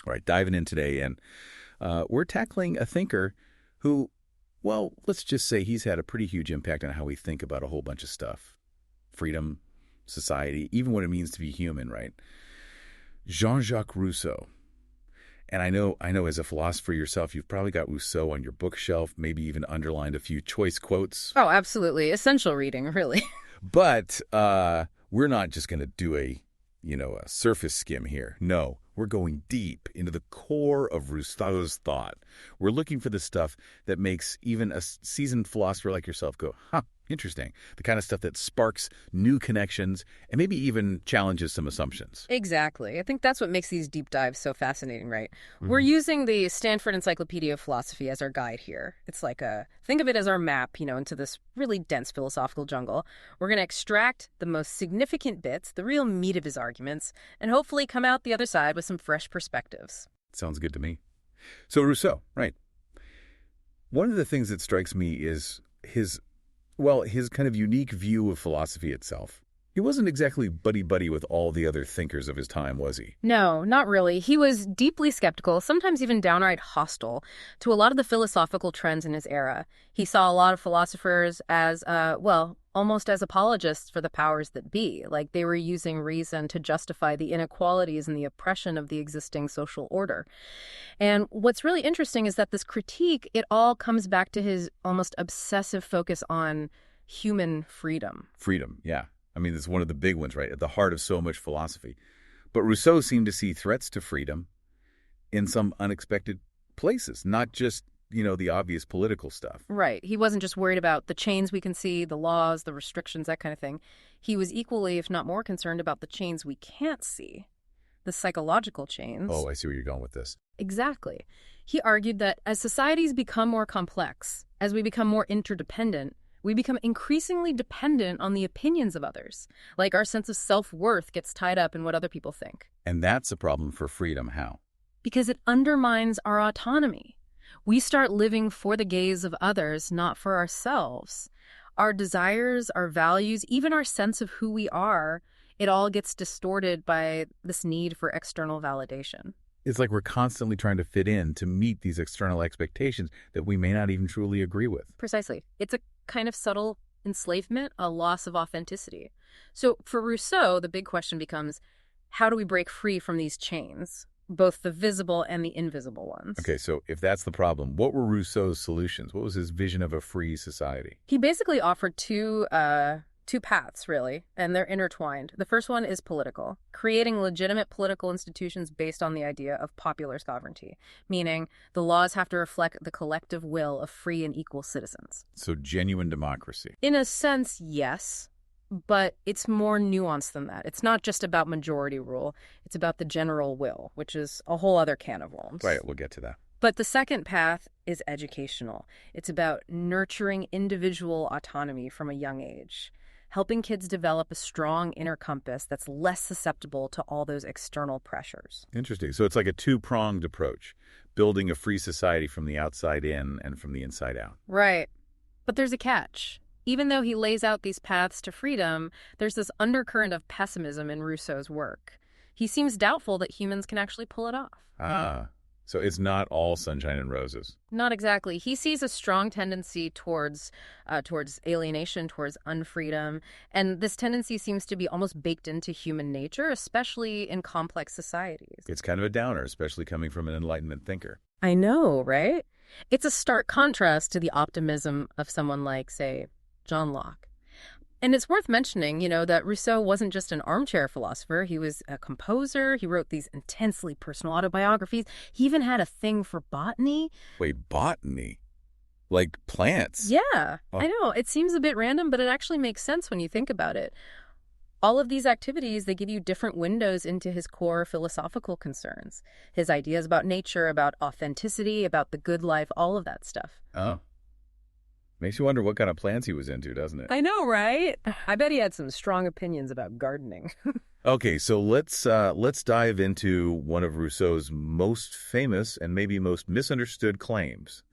All right, diving in today, and we're tackling a thinker who, well, let's just say he's had a pretty huge impact on how we think about a whole bunch of stuff. Freedom, society, even what it means to be human, right? Jean-Jacques Rousseau. And I know as a philosopher yourself, you've probably got Rousseau on your bookshelf, maybe even underlined a few choice quotes. Oh, absolutely. Essential reading, really. But we're not just going to do a surface skim here. No, we're going deep into the core of Rousseau's thought. We're looking for the stuff that makes even a seasoned philosopher like yourself go, huh, interesting. The kind of stuff that sparks new connections and maybe even challenges some assumptions. Exactly. I think that's what makes these deep dives so fascinating, right? We're using the Stanford Encyclopedia of Philosophy as our guide here. It's like think of it as our map, into this really dense philosophical jungle. We're going to extract the most significant bits, the real meat of his arguments, and hopefully come out the other side with some fresh perspectives. Sounds good to me. So Rousseau, right. One of the things that strikes me is his kind of unique view of philosophy itself. He wasn't exactly buddy-buddy with all the other thinkers of his time, was he? No, not really. He was deeply skeptical, sometimes even downright hostile, to a lot of the philosophical trends in his era. He saw a lot of philosophers as, almost as apologists for the powers that be, like they were using reason to justify the inequalities and the oppression of the existing social order. And what's really interesting is that this critique, it all comes back to his almost obsessive focus on human freedom. Freedom, yeah. I mean, it's one of the big ones, right? At the heart of so much philosophy. But Rousseau seemed to see threats to freedom in some unexpected places, not just, the obvious political stuff. Right. He wasn't just worried about the chains we can see, the laws, the restrictions, that kind of thing. He was equally, if not more, concerned about the chains we can't see, the psychological chains. Oh, I see where you're going with this. Exactly. He argued that as societies become more complex, as we become more interdependent, we become increasingly dependent on the opinions of others. Like our sense of self-worth gets tied up in what other people think. And that's a problem for freedom. How? Because it undermines our autonomy. We start living for the gaze of others, not for ourselves. Our desires, our values, even our sense of who we are, it all gets distorted by this need for external validation. It's like we're constantly trying to fit in to meet these external expectations that we may not even truly agree with. Precisely. It's a kind of subtle enslavement, a loss of authenticity. So for Rousseau, the big question becomes, how do we break free from these chains, both the visible and the invisible ones? Okay, so if that's the problem, what were Rousseau's solutions? What was his vision of a free society? He basically offered two paths, really, and they're intertwined. The first one is political, creating legitimate political institutions based on the idea of popular sovereignty, meaning the laws have to reflect the collective will of free and equal citizens. So genuine democracy. In a sense, yes, but it's more nuanced than that. It's not just about majority rule. It's about the general will, which is a whole other can of worms. Right, we'll get to that. But the second path is educational. It's about nurturing individual autonomy from a young age, helping kids develop a strong inner compass that's less susceptible to all those external pressures. Interesting. So it's like a two-pronged approach, building a free society from the outside in and from the inside out. Right. But there's a catch. Even though he lays out these paths to freedom, there's this undercurrent of pessimism in Rousseau's work. He seems doubtful that humans can actually pull it off. So it's not all sunshine and roses. Not exactly. He sees a strong tendency towards alienation, towards unfreedom, and this tendency seems to be almost baked into human nature, especially in complex societies. It's kind of a downer, especially coming from an Enlightenment thinker. I know, right? It's a stark contrast to the optimism of someone like, say, John Locke. And it's worth mentioning, that Rousseau wasn't just an armchair philosopher. He was a composer. He wrote these intensely personal autobiographies. He even had a thing for botany. Wait, botany? Like plants? Yeah, I know. It seems a bit random, but it actually makes sense when you think about it. All of these activities, they give you different windows into his core philosophical concerns. His ideas about nature, about authenticity, about the good life, all of that stuff. Oh. Makes you wonder what kind of plants he was into, doesn't it? I know, right? I bet he had some strong opinions about gardening. Okay, so let's dive into one of Rousseau's most famous and maybe most misunderstood claims,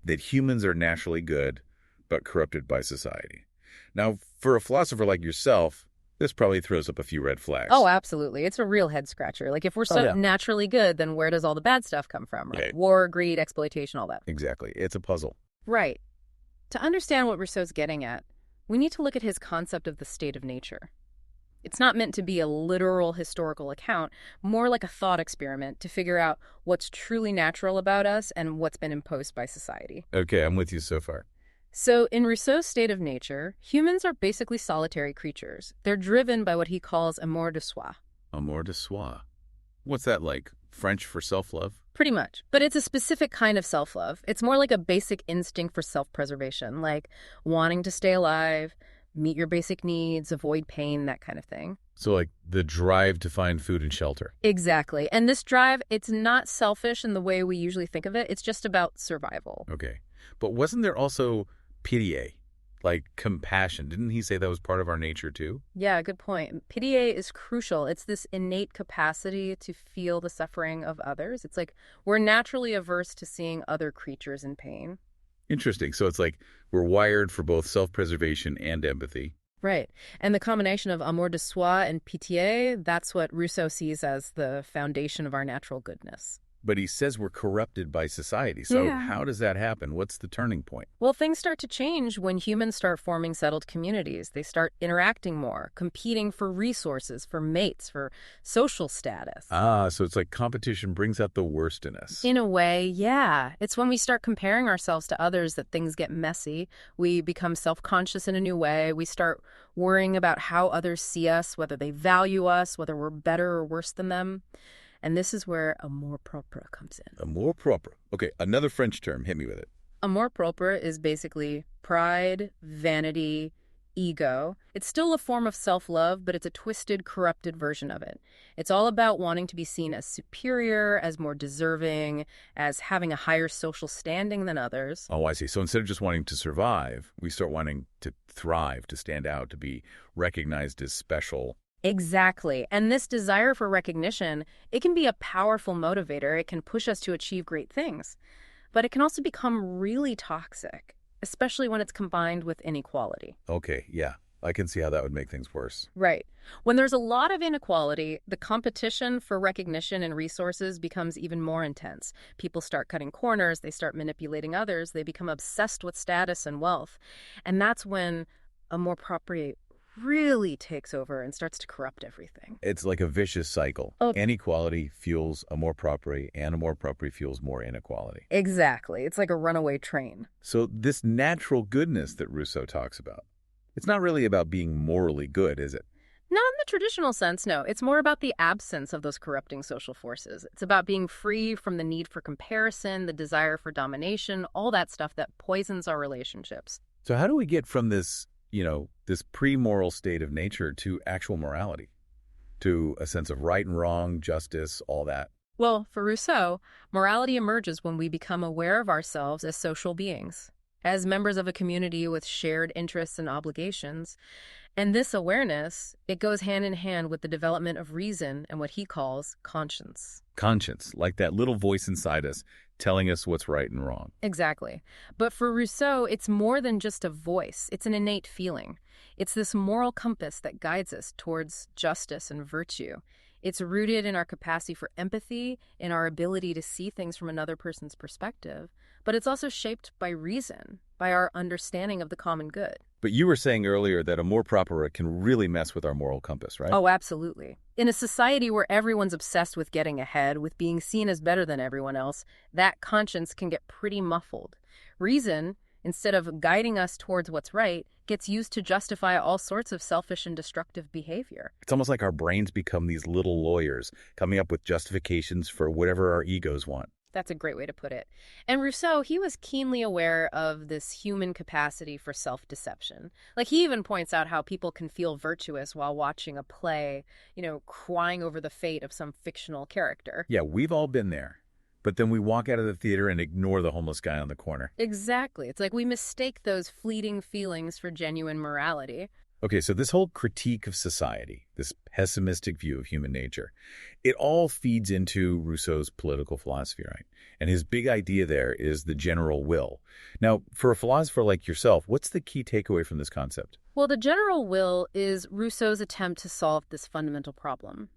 that humans are naturally good, but corrupted by society. Now, for a philosopher like yourself, This probably throws up a few red flags. Oh, absolutely. It's a real head scratcher. Like, if we're so yeah. naturally good, then where does all the bad stuff come from, right? Right. War, greed, exploitation, all that. Exactly. It's a puzzle. Right. To understand what Rousseau's getting at, we need to look at his concept of the state of nature. It's not meant to be a literal historical account, more like a thought experiment to figure out what's truly natural about us and what's been imposed by society. Okay, I'm with you so far. So, in Rousseau's state of nature, humans are basically solitary creatures. They're driven by what he calls amour de soi. Amour de soi. What's that like? French for self-love? Pretty much. But it's a specific kind of self-love. It's more like a basic instinct for self-preservation, like wanting to stay alive, meet your basic needs, avoid pain, that kind of thing. So like the drive to find food and shelter. Exactly. And this drive, it's not selfish in the way we usually think of it. It's just about survival. Okay. But wasn't there also pitié, like compassion? Didn't he say that was part of our nature too? Yeah, good point. Pitié is crucial. It's this innate capacity to feel the suffering of others. It's like we're naturally averse to seeing other creatures in pain. Interesting. So it's like we're wired for both self-preservation and empathy. Right. And the combination of amour de soi and pitié, that's what Rousseau sees as the foundation of our natural goodness. But he says we're corrupted by society. So Yeah. how does that happen? What's the turning point? Well, things start to change when humans start forming settled communities. They start interacting more, competing for resources, for mates, for social status. So it's like competition brings out the worst in us. In a way, yeah. It's when we start comparing ourselves to others that things get messy. We become self-conscious in a new way. We start worrying about how others see us, whether they value us, whether we're better or worse than them. And this is where amour propre comes in. Amour propre. Okay, another French term. Hit me with it. Amour propre is basically pride, vanity, ego. It's still a form of self-love, but it's a twisted, corrupted version of it. It's all about wanting to be seen as superior, as more deserving, as having a higher social standing than others. Oh, I see. So instead of just wanting to survive, we start wanting to thrive, to stand out, to be recognized as special. Exactly. And this desire for recognition, it can be a powerful motivator. It can push us to achieve great things. But it can also become really toxic, especially when it's combined with inequality. Okay, yeah. I can see how that would make things worse. Right. When there's a lot of inequality, the competition for recognition and resources becomes even more intense. People start cutting corners, they start manipulating others, they become obsessed with status and wealth. And that's when amour propre really takes over and starts to corrupt everything. It's like a vicious cycle. Oh. Inequality fuels amour propre, and amour propre fuels more inequality. Exactly. It's like a runaway train. So this natural goodness that Rousseau talks about, it's not really about being morally good, is it? Not in the traditional sense, no. It's more about the absence of those corrupting social forces. It's about being free from the need for comparison, the desire for domination, all that stuff that poisons our relationships. So how do we get from this, this pre-moral state of nature to actual morality, to a sense of right and wrong, justice, all that? Well, for Rousseau, morality emerges when we become aware of ourselves as social beings, as members of a community with shared interests and obligations. And this awareness, it goes hand in hand with the development of reason and what he calls conscience. Conscience, like that little voice inside us telling us what's right and wrong. Exactly. But for Rousseau, it's more than just a voice. It's an innate feeling. It's this moral compass that guides us towards justice and virtue. It's rooted in our capacity for empathy, in our ability to see things from another person's perspective. But it's also shaped by reason, by our understanding of the common good. But you were saying earlier that amour propre can really mess with our moral compass, right? Oh, absolutely. In a society where everyone's obsessed with getting ahead, with being seen as better than everyone else, that conscience can get pretty muffled. Reason, instead of guiding us towards what's right, gets used to justify all sorts of selfish and destructive behavior. It's almost like our brains become these little lawyers, coming up with justifications for whatever our egos want. That's a great way to put it. And Rousseau, he was keenly aware of this human capacity for self-deception. Like, he even points out how people can feel virtuous while watching a play, crying over the fate of some fictional character. Yeah, we've all been there. But then we walk out of the theater and ignore the homeless guy on the corner. Exactly. It's like we mistake those fleeting feelings for genuine morality. Okay, so this whole critique of society, this pessimistic view of human nature, it all feeds into Rousseau's political philosophy, right? And his big idea there is the general will. Now, for a philosopher like yourself, what's the key takeaway from this concept? Well, the general will is Rousseau's attempt to solve this fundamental problem.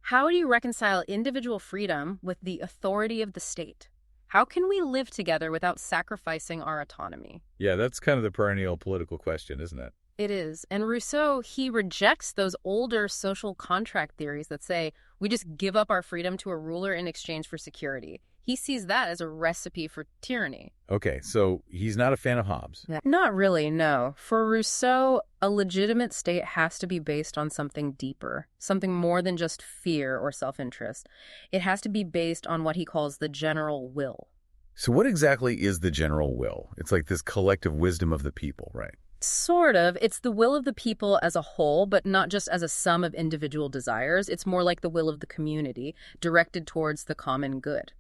How do you reconcile individual freedom with the authority of the state? How can we live together without sacrificing our autonomy? Yeah, that's kind of the perennial political question, isn't it? It is. And Rousseau, he rejects those older social contract theories that say we just give up our freedom to a ruler in exchange for security. He sees that as a recipe for tyranny. Okay, so he's not a fan of Hobbes. Not really, no. For Rousseau, a legitimate state has to be based on something deeper, something more than just fear or self-interest. It has to be based on what he calls the general will. So what exactly is the general will? It's like this collective wisdom of the people, right? Sort of. It's the will of the people as a whole, but not just as a sum of individual desires. It's more like the will of the community, directed towards the common good.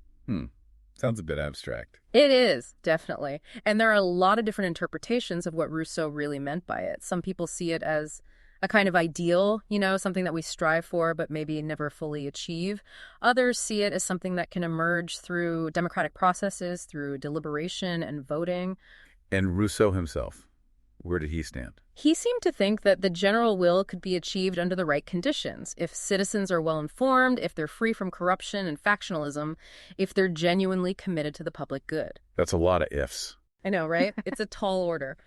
Sounds a bit abstract. It is, definitely. And there are a lot of different interpretations of what Rousseau really meant by it. Some people see it as a kind of ideal, something that we strive for but maybe never fully achieve. Others see it as something that can emerge through democratic processes, through deliberation and voting. And Rousseau himself, where did he stand? He seemed to think that the general will could be achieved under the right conditions. If citizens are well informed, if they're free from corruption and factionalism, if they're genuinely committed to the public good. That's a lot of ifs. I know, right? It's a tall order.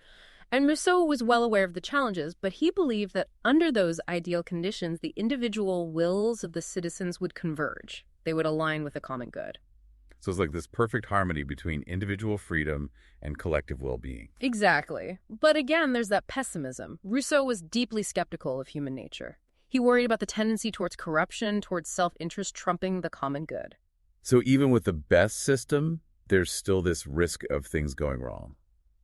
And Rousseau was well aware of the challenges, but he believed that under those ideal conditions, the individual wills of the citizens would converge. They would align with the common good. So it's like this perfect harmony between individual freedom and collective well-being. Exactly. But again, there's that pessimism. Rousseau was deeply skeptical of human nature. He worried about the tendency towards corruption, towards self-interest trumping the common good. So even with the best system, there's still this risk of things going wrong.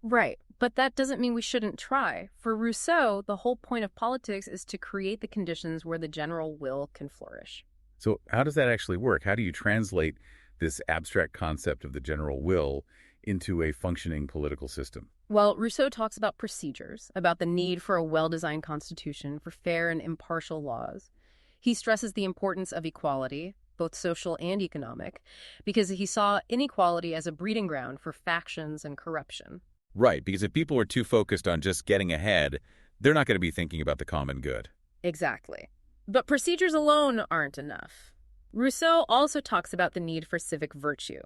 Right. But that doesn't mean we shouldn't try. For Rousseau, the whole point of politics is to create the conditions where the general will can flourish. So how does that actually work? How do you translate this abstract concept of the general will into a functioning political system? Well, Rousseau talks about procedures, about the need for a well-designed constitution, for fair and impartial laws. He stresses the importance of equality, both social and economic, because he saw inequality as a breeding ground for factions and corruption. Right, because if people are too focused on just getting ahead, they're not going to be thinking about the common good. Exactly. But procedures alone aren't enough. Rousseau also talks about the need for civic virtue.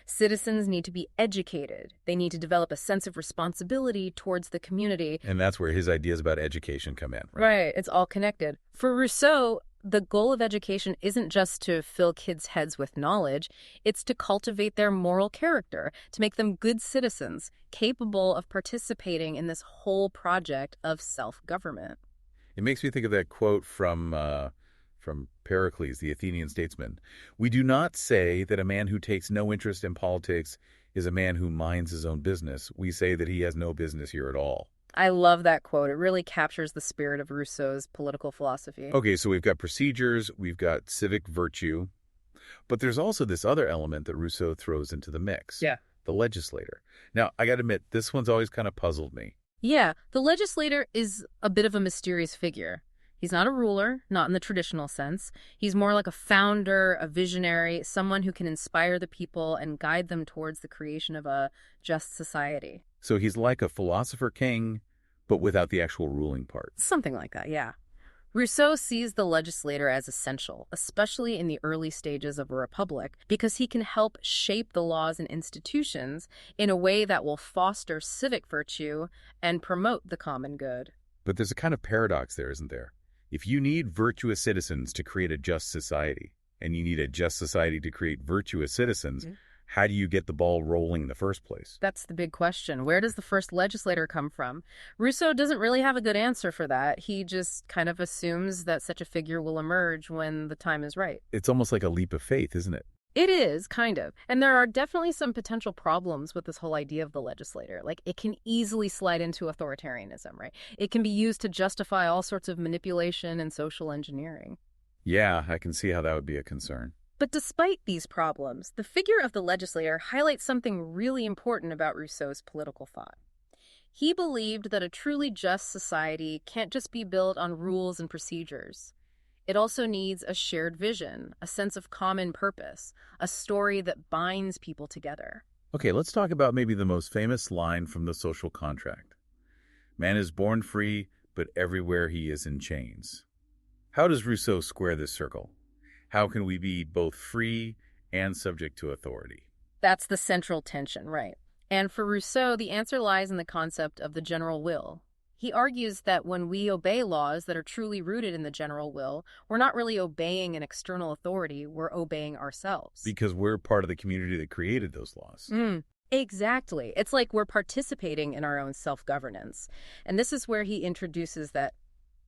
Citizens need to be educated. They need to develop a sense of responsibility towards the community. And that's where his ideas about education come in, right? Right, it's all connected. For Rousseau, the goal of education isn't just to fill kids' heads with knowledge, it's to cultivate their moral character, to make them good citizens, capable of participating in this whole project of self-government. It makes me think of that quote from Pericles, the Athenian statesman. We do not say that a man who takes no interest in politics is a man who minds his own business. We say that he has no business here at all. I love that quote. It really captures the spirit of Rousseau's political philosophy. Okay, so we've got procedures, we've got civic virtue, but there's also this other element that Rousseau throws into the mix. Yeah. The legislator. Now, I got to admit, this one's always kind of puzzled me. Yeah, the legislator is a bit of a mysterious figure. He's not a ruler, not in the traditional sense. He's more like a founder, a visionary, someone who can inspire the people and guide them towards the creation of a just society. So he's like a philosopher king, but without the actual ruling part. Something like that, yeah. Rousseau sees the legislator as essential, especially in the early stages of a republic, because he can help shape the laws and institutions in a way that will foster civic virtue and promote the common good. But there's a kind of paradox there, isn't there? If you need virtuous citizens to create a just society, and you need a just society to create virtuous citizens, how do you get the ball rolling in the first place? That's the big question. Where does the first legislator come from? Rousseau doesn't really have a good answer for that. He just kind of assumes that such a figure will emerge when the time is right. It's almost like a leap of faith, isn't it? It is, kind of. And there are definitely some potential problems with this whole idea of the legislator. Like, it can easily slide into authoritarianism, right? It can be used to justify all sorts of manipulation and social engineering. Yeah, I can see how that would be a concern. But despite these problems, the figure of the legislator highlights something really important about Rousseau's political thought. He believed that a truly just society can't just be built on rules and procedures. It also needs a shared vision, a sense of common purpose, a story that binds people together. Okay, let's talk about maybe the most famous line from the social contract. Man is born free, but everywhere he is in chains. How does Rousseau square this circle? How can we be both free and subject to authority? That's the central tension, right? And for Rousseau, the answer lies in the concept of the general will. He argues that when we obey laws that are truly rooted in the general will, we're not really obeying an external authority, we're obeying ourselves. Because we're part of the community that created those laws. Exactly. It's like we're participating in our own self-governance. And this is where he introduces that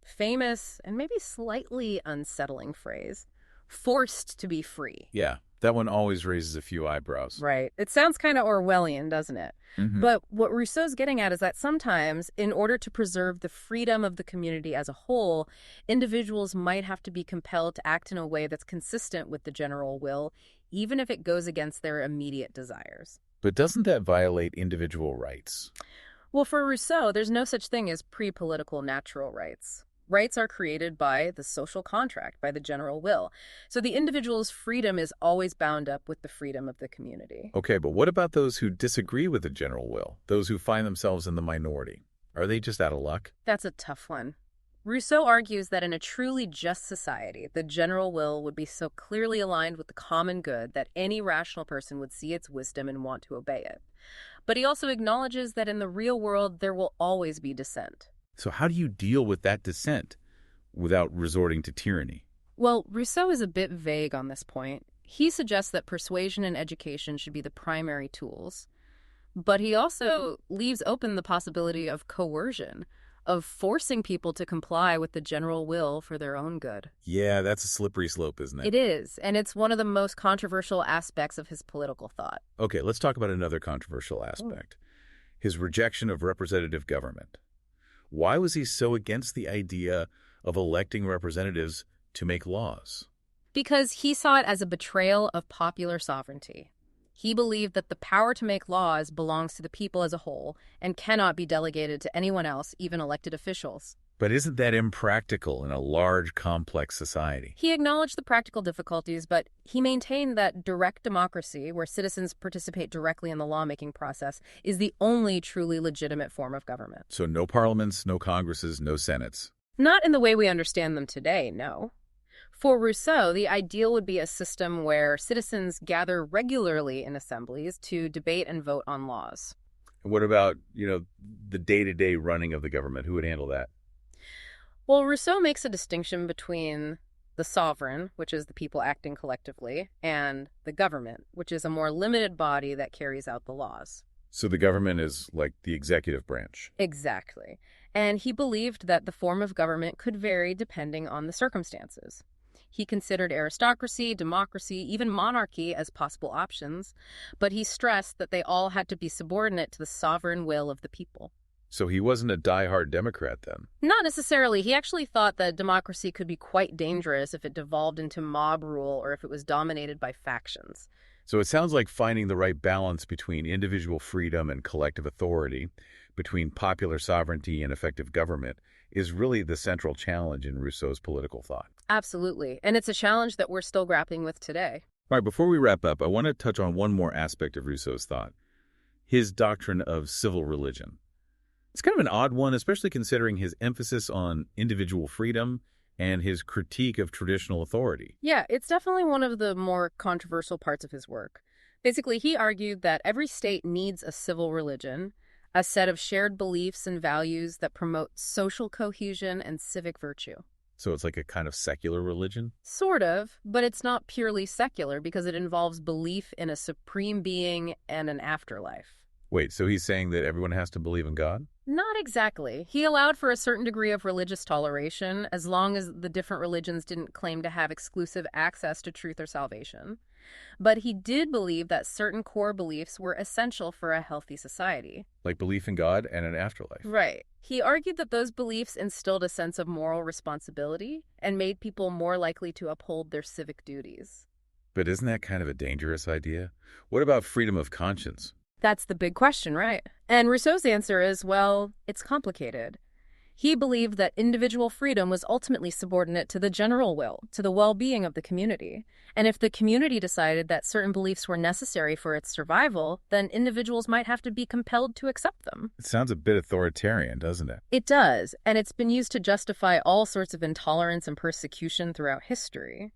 famous and maybe slightly unsettling phrase, forced to be free. Yeah, that one always raises a few eyebrows. Right. It sounds kind of Orwellian, doesn't it? But what Rousseau's getting at is that sometimes, in order to preserve the freedom of the community as a whole, individuals might have to be compelled to act in a way that's consistent with the general will, even if it goes against their immediate desires. But doesn't that violate individual rights? Well, for Rousseau, there's no such thing as pre-political natural rights. Rights are created by the social contract, by the general will. So the individual's freedom is always bound up with the freedom of the community. Okay, but what about those who disagree with the general will? Those who find themselves in the minority? Are they just out of luck? That's a tough one. Rousseau argues that in a truly just society, the general will would be so clearly aligned with the common good that any rational person would see its wisdom and want to obey it. But he also acknowledges that in the real world, there will always be dissent. So how do you deal with that dissent without resorting to tyranny? Well, Rousseau is a bit vague on this point. He suggests that persuasion and education should be the primary tools. But he also leaves open the possibility of coercion, of forcing people to comply with the general will for their own good. Yeah, that's a slippery slope, isn't it? It is, and it's one of the most controversial aspects of his political thought. Okay, let's talk about another controversial aspect. His rejection of representative government. Why was he so against the idea of electing representatives to make laws? Because he saw it as a betrayal of popular sovereignty. He believed that the power to make laws belongs to the people as a whole and cannot be delegated to anyone else, even elected officials. But isn't that impractical in a large, complex society? He acknowledged the practical difficulties, but he maintained that direct democracy, where citizens participate directly in the lawmaking process, is the only truly legitimate form of government. So no parliaments, no congresses, no senates. Not in the way we understand them today, no. For Rousseau, the ideal would be a system where citizens gather regularly in assemblies to debate and vote on laws. And what about, the day-to-day running of the government? Who would handle that? Well, Rousseau makes a distinction between the sovereign, which is the people acting collectively, and the government, which is a more limited body that carries out the laws. So the government is like the executive branch. Exactly. And he believed that the form of government could vary depending on the circumstances. He considered aristocracy, democracy, even monarchy as possible options, but he stressed that they all had to be subordinate to the sovereign will of the people. So he wasn't a diehard Democrat then? Not necessarily. He actually thought that democracy could be quite dangerous if it devolved into mob rule or if it was dominated by factions. So it sounds like finding the right balance between individual freedom and collective authority, between popular sovereignty and effective government, is really the central challenge in Rousseau's political thought. Absolutely. And it's a challenge that we're still grappling with today. All right, before we wrap up, I want to touch on one more aspect of Rousseau's thought, his doctrine of civil religion. It's kind of an odd one, especially considering his emphasis on individual freedom and his critique of traditional authority. Yeah, it's definitely one of the more controversial parts of his work. Basically, he argued that every state needs a civil religion, a set of shared beliefs and values that promote social cohesion and civic virtue. So it's like a kind of secular religion? Sort of, but it's not purely secular because it involves belief in a supreme being and an afterlife. Wait, so he's saying that everyone has to believe in God? Not exactly. He allowed for a certain degree of religious toleration as long as the different religions didn't claim to have exclusive access to truth or salvation. But he did believe that certain core beliefs were essential for a healthy society. Like belief in God and an afterlife. Right. He argued that those beliefs instilled a sense of moral responsibility and made people more likely to uphold their civic duties. But isn't that kind of a dangerous idea? What about freedom of conscience? That's the big question, right? And Rousseau's answer is, well, it's complicated. He believed that individual freedom was ultimately subordinate to the general will, to the well-being of the community. And if the community decided that certain beliefs were necessary for its survival, then individuals might have to be compelled to accept them. It sounds a bit authoritarian, doesn't it? It does, and it's been used to justify all sorts of intolerance and persecution throughout history.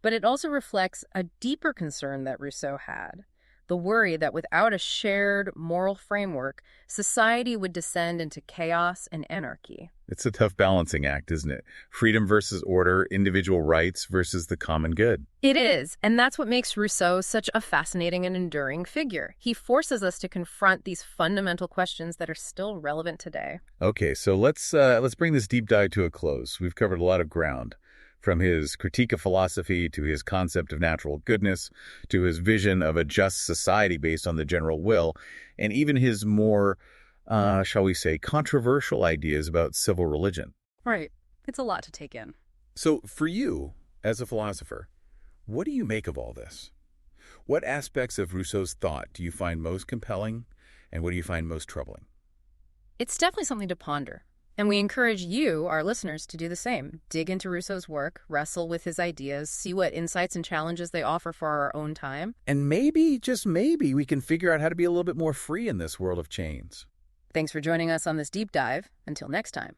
But it also reflects a deeper concern that Rousseau had, the worry that without a shared moral framework, society would descend into chaos and anarchy. It's a tough balancing act, isn't it? Freedom versus order, individual rights versus the common good. It is, and that's what makes Rousseau such a fascinating and enduring figure. He forces us to confront these fundamental questions that are still relevant today. Okay, so let's bring this deep dive to a close. We've covered a lot of ground. From his critique of philosophy to his concept of natural goodness, to his vision of a just society based on the general will, and even his more, shall we say, controversial ideas about civil religion. Right. It's a lot to take in. So for you, as a philosopher, what do you make of all this? What aspects of Rousseau's thought do you find most compelling, and what do you find most troubling? It's definitely something to ponder. And we encourage you, our listeners, to do the same. Dig into Rousseau's work, wrestle with his ideas, see what insights and challenges they offer for our own time. And maybe, just maybe, we can figure out how to be a little bit more free in this world of chains. Thanks for joining us on this deep dive. Until next time.